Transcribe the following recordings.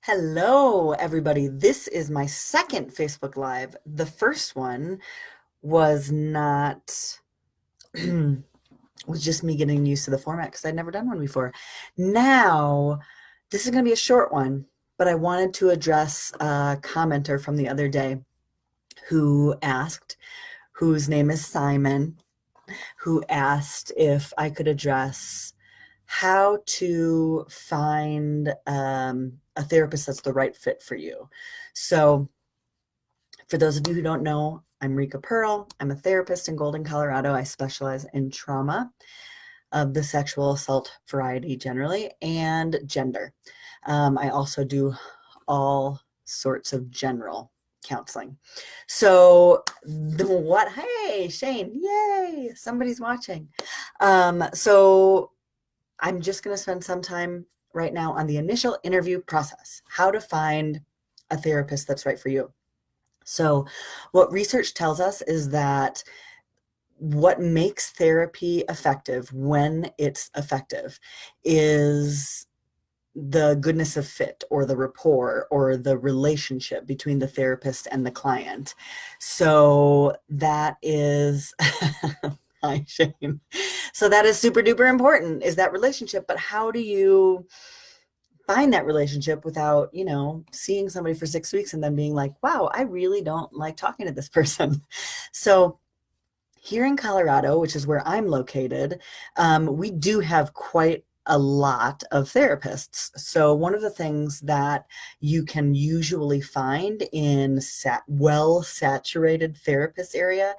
Hello, everybody. This is my second Facebook Live. The first one was not, was just me getting used to the format because I'd never done one before. Now, this is going to be a short one, but I wanted to address a commenter from the other day who asked, whose name is Simon, who asked if I could address how to find a therapist that's the right fit for you. So, for those of you who don't know, I'm Rika Pearl. I'm a therapist in Golden, Colorado. I specialize in trauma of the sexual assault variety generally and gender. I also do all sorts of general counseling. So hey, Shane, yay, somebody's watching. So I'm just going to spend some time right now on the initial interview process, how to find a therapist that's right for you. So what research tells us is that what makes therapy effective when it's effective is the goodness of fit or the rapport or the relationship between the therapist and the client. So that is hi Shane. So that is super duper important, is that relationship. But how do you find that relationship without, seeing somebody for 6 weeks and then being like, wow, I really don't like talking to this person. So here in Colorado, which is where I'm located, we do have quite a lot of therapists. So one of the things that you can usually find in well-saturated therapist area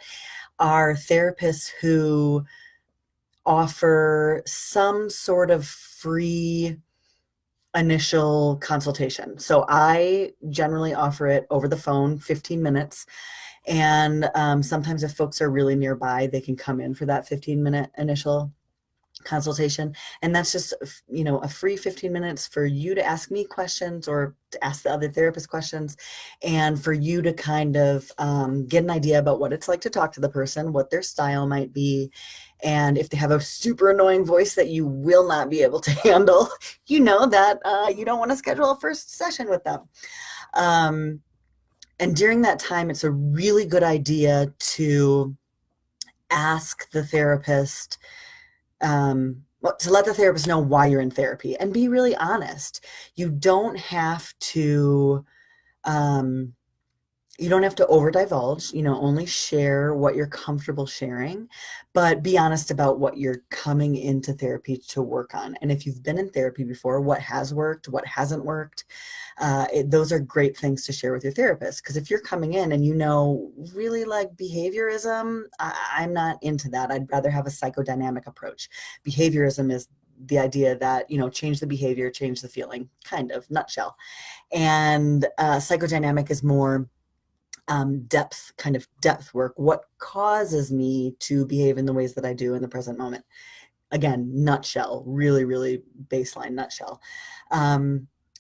are therapists who offer some sort of free initial consultation. So I generally offer it over the phone, 15 minutes. And sometimes if folks are really nearby, they can come in for that 15-minute initial consultation. And that's just, a free 15 minutes for you to ask me questions or to ask the other therapist questions, and for you to kind of get an idea about what it's like to talk to the person, what their style might be. And if they have a super annoying voice that you will not be able to handle, you know that you don't want to schedule a first session with them. And during that time, it's a really good idea to ask the therapist, to let the therapist know why you're in therapy and be really honest. You don't have to, over divulge, only share what you're comfortable sharing, but be honest about what you're coming into therapy to work on. And if you've been in therapy before, what has worked, what hasn't worked, those are great things to share with your therapist. Because if you're coming in and really like behaviorism, I'm not into that. I'd rather have a psychodynamic approach. Behaviorism is the idea that, change the behavior, change the feeling, kind of, nutshell. And psychodynamic is more depth work. What causes me to behave in the ways that I do in the present moment? Again, nutshell, really, really baseline nutshell.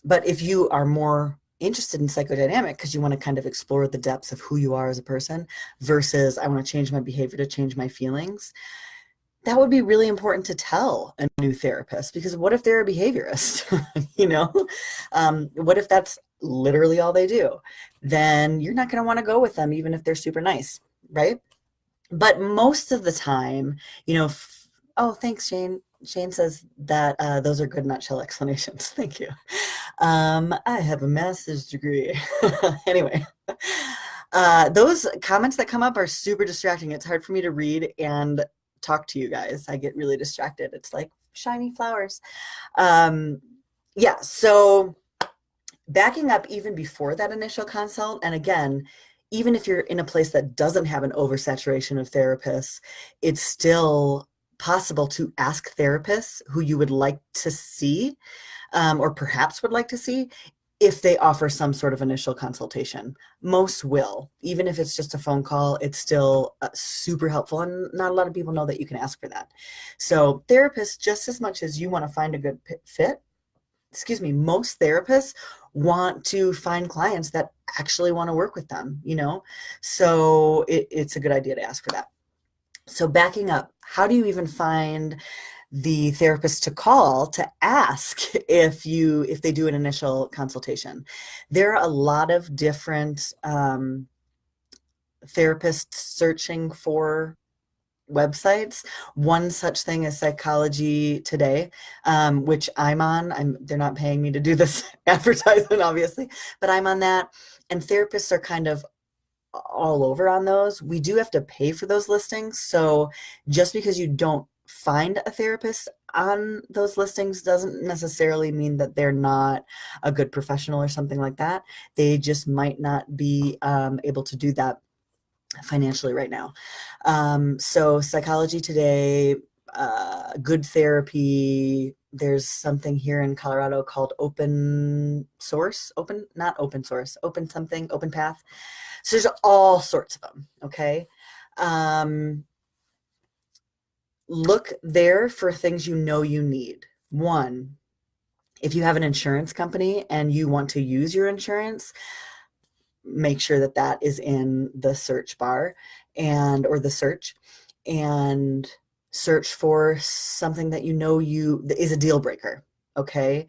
But if you are more interested in psychodynamic because you want to kind of explore the depths of who you are as a person versus I want to change my behavior to change my feelings, that would be really important to tell a new therapist, because what if they're a behaviorist? What if that's literally all they do? Then you're not going to want to go with them, even if they're super nice, right? But most of the time, oh, thanks, Shane. Shane says that those are good nutshell explanations. Thank you. I have a master's degree. Anyway, those comments that come up are super distracting. It's hard for me to read and talk to you guys. I get really distracted. It's like shiny flowers. So backing up even before that initial consult, and again, even if you're in a place that doesn't have an oversaturation of therapists, it's still possible to ask therapists who you would like to see, or perhaps would like to see, if they offer some sort of initial consultation. Most will. Even if it's just a phone call, it's still super helpful, and not a lot of people know that you can ask for that. So therapists, just as much as you want to find a good fit, most therapists want to find clients that actually want to work with them, so it's a good idea to ask for that. So backing up, how do you even find the therapist to call to ask if they do an initial consultation. There are a lot of different therapists searching for websites. One such thing is Psychology Today, which I'm on. They're not paying me to do this advertisement, obviously, but I'm on that. And therapists are kind of all over on those. We do have to pay for those listings. So just because you don't find a therapist on those listings doesn't necessarily mean that they're not a good professional or something like that. They just might not be able to do that financially right now. So Psychology Today, Good Therapy, there's something here in Colorado called Open Source, not open source, open something, Open Path. So there's all sorts of them, okay? Look there for things you know you need. One, if you have an insurance company and you want to use your insurance, make sure that that is in the search bar or the search, and search for something that you know is a deal breaker. Okay.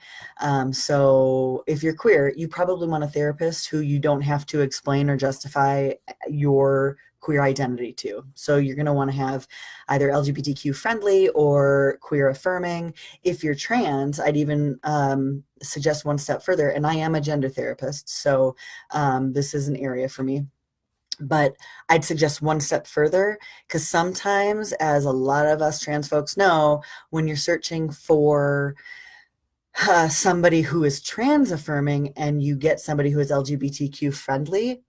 So if you're queer, you probably want a therapist who you don't have to explain or justify your queer identity to. So you're going to want to have either LGBTQ friendly or queer affirming. If you're trans, I'd even suggest one step further, and I am a gender therapist, so this is an area for me. But I'd suggest one step further, because sometimes, as a lot of us trans folks know, when you're searching for somebody who is trans affirming and you get somebody who is LGBTQ friendly,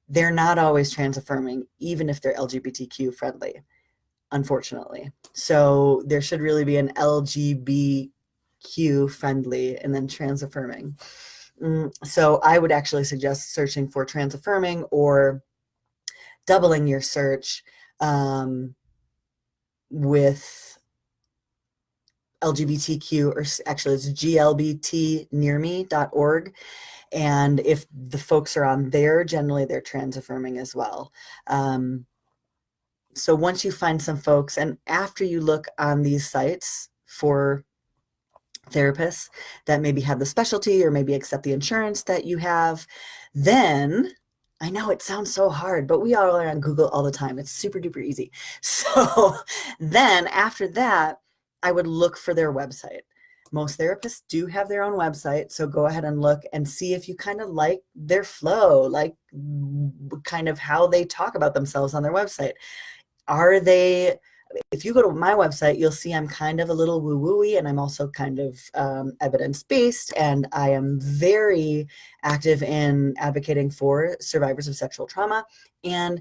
they're not always trans affirming, even if they're LGBTQ friendly, unfortunately. So there should really be an LGBTQ friendly and then trans affirming. So I would actually suggest searching for trans affirming, or doubling your search with LGBTQ, or actually it's glbtnearme.org. And if the folks are on there, generally they're trans affirming as well. So once you find some folks, and after you look on these sites for therapists that maybe have the specialty or maybe accept the insurance that you have, then, I know it sounds so hard, but we all are on Google all the time. It's super duper easy. So then after that, I would look for their website. Most therapists do have their own website, so go ahead and look and see if you kind of like their flow, like kind of how they talk about themselves on their website. If you go to my website, you'll see I'm kind of a little woo-woo-y, and I'm also kind of evidence-based, and I am very active in advocating for survivors of sexual trauma and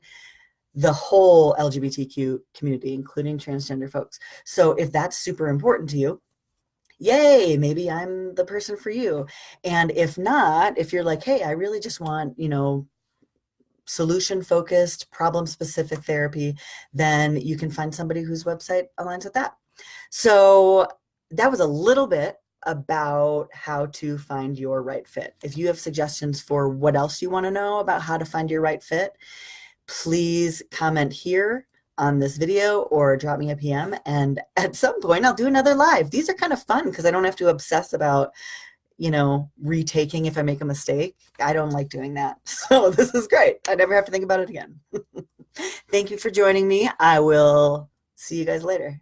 the whole LGBTQ community, including transgender folks. So if that's super important to you, yay, maybe I'm the person for you. And if not, if you're like, hey, I really just want, solution-focused, problem-specific therapy, then you can find somebody whose website aligns with that. So that was a little bit about how to find your right fit. If you have suggestions for what else you want to know about how to find your right fit, please comment here on this video or drop me a PM, and at some point I'll do another live. These are kind of fun because I don't have to obsess about retaking if I make a mistake. I don't like doing that. So this is great. I never have to think about it again. Thank you for joining me. I will see you guys later.